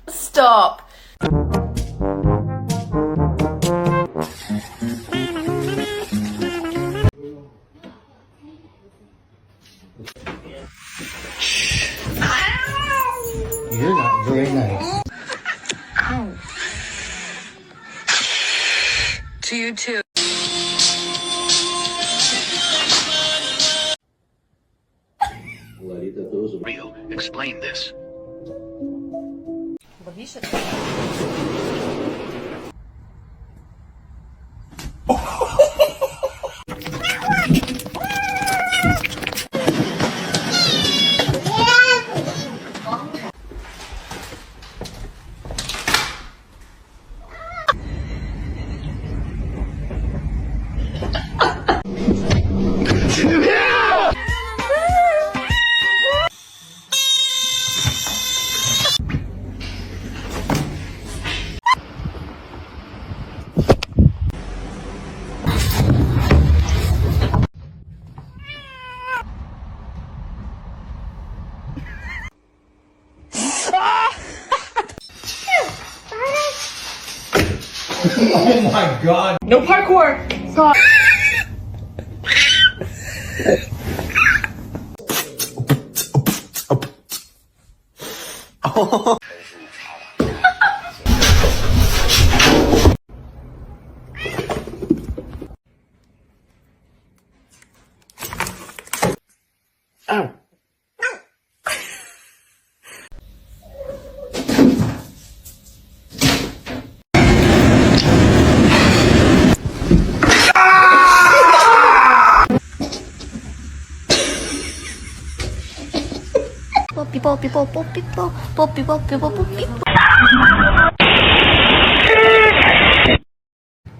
Stop. You're not very nice. Ow. To you too. Rio, explain this. Oh my god. No parkour. Stop. Ow.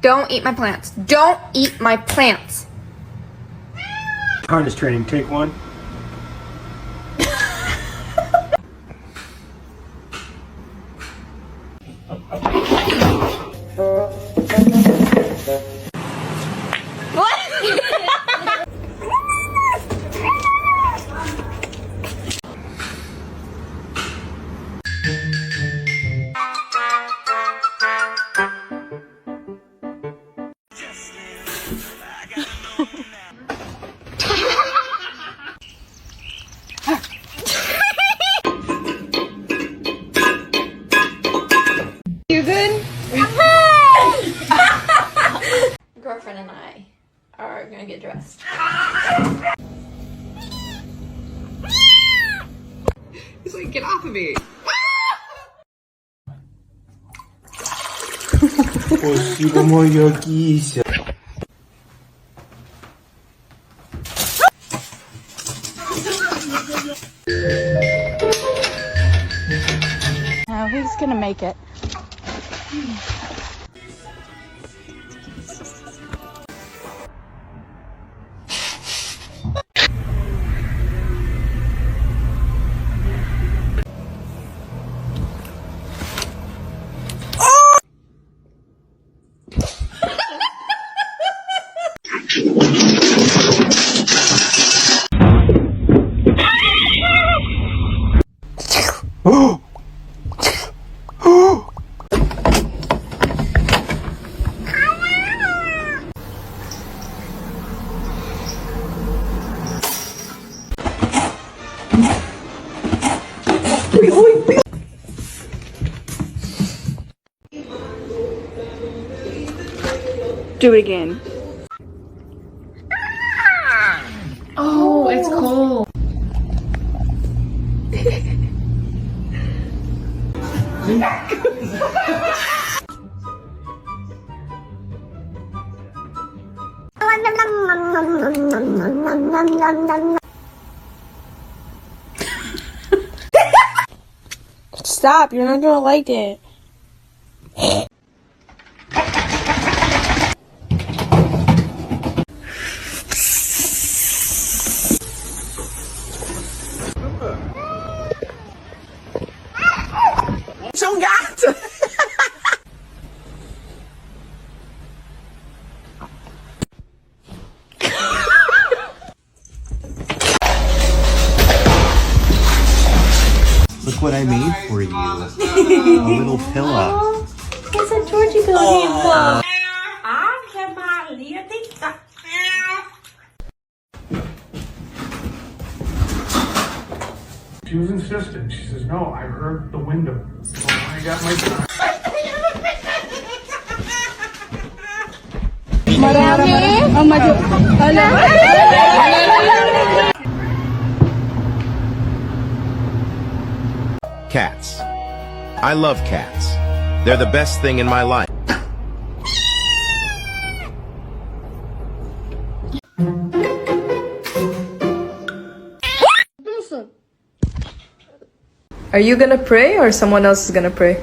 Don't eat my plants. Don't eat my plants. Harness training, take one. You good? Girlfriend and I are gonna get dressed. He's like, get off of me. Спасибо, моя кися. Now who's gonna make it? Do it again. Oh, it's cold. Stop, you're not gonna like it. C'è un gatto! Look what I made for you. A little pillow. It's a Georgie pillow. She was insistent. She says, no, I heard the window. So I got my time. Cats. I love cats. They're the best thing in my life. Are you gonna pray or someone else is gonna pray?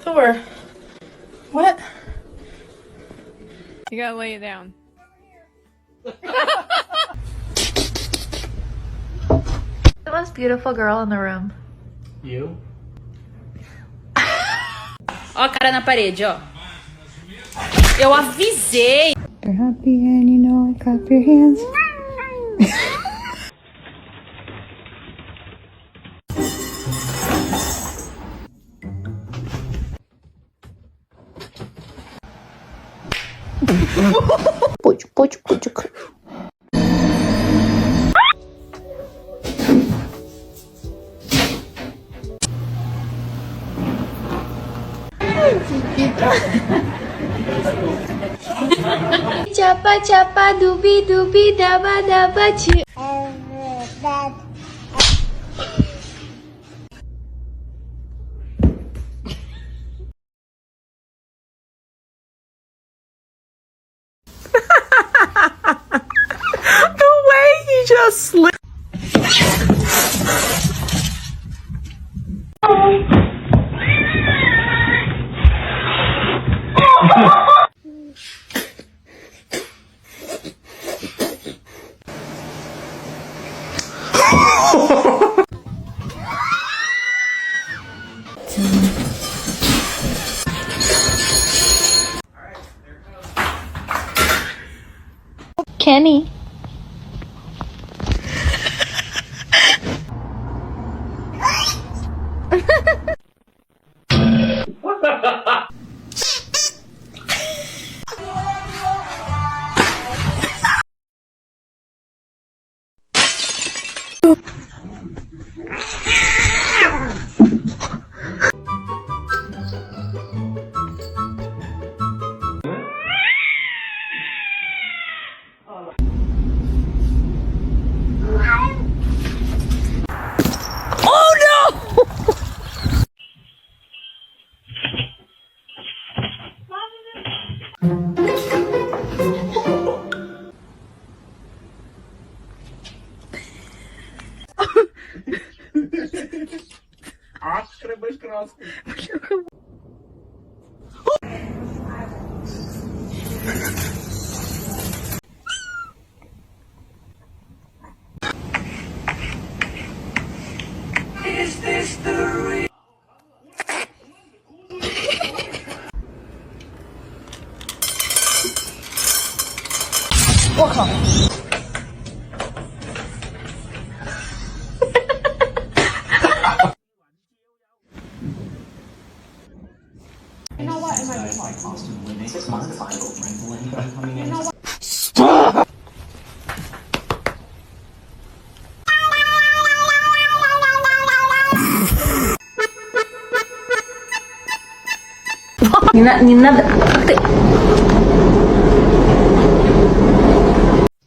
Thor. What? You gotta lay it down. The most beautiful girl in the room. You? Ó a cara na parede, ó. Eu avisei. You're happy and you know I clap your hands. Chapa chapa dubi dubi daba daba chi. The way he just slipped. Kenny.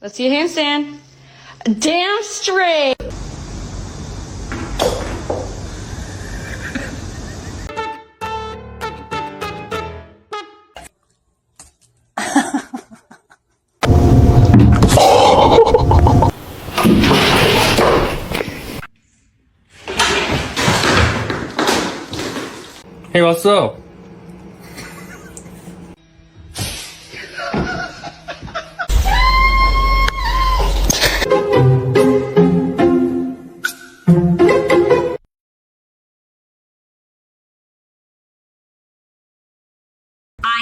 Let's see a handstand. Damn straight. Hey, what's up?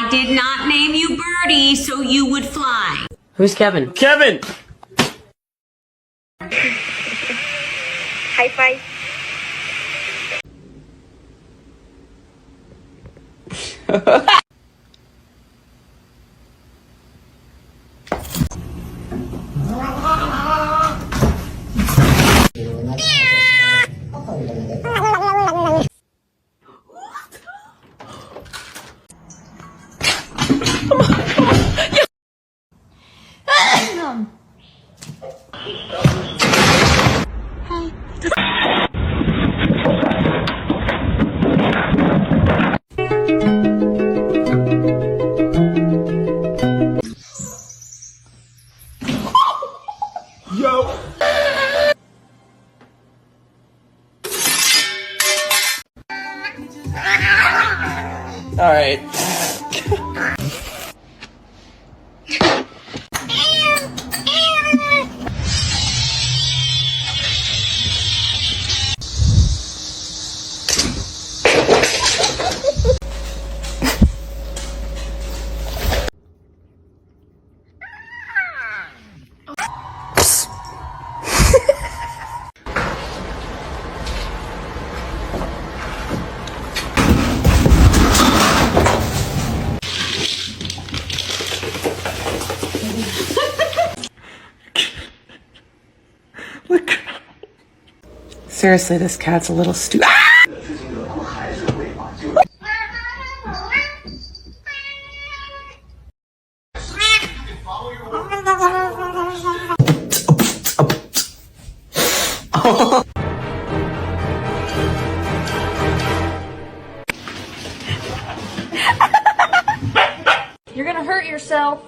I did not name you Birdie so you would fly. Who's Kevin? Kevin! High five. Alright. Seriously, this cat's a little stupid. You're gonna hurt yourself.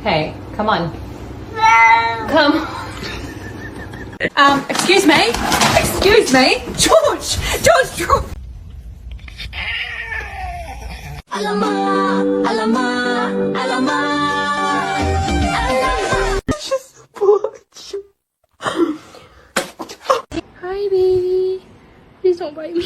Hey, come on. Come. Excuse me? Excuse me? George! George! Alama, alama, alama. Hi, baby. Please don't bite me.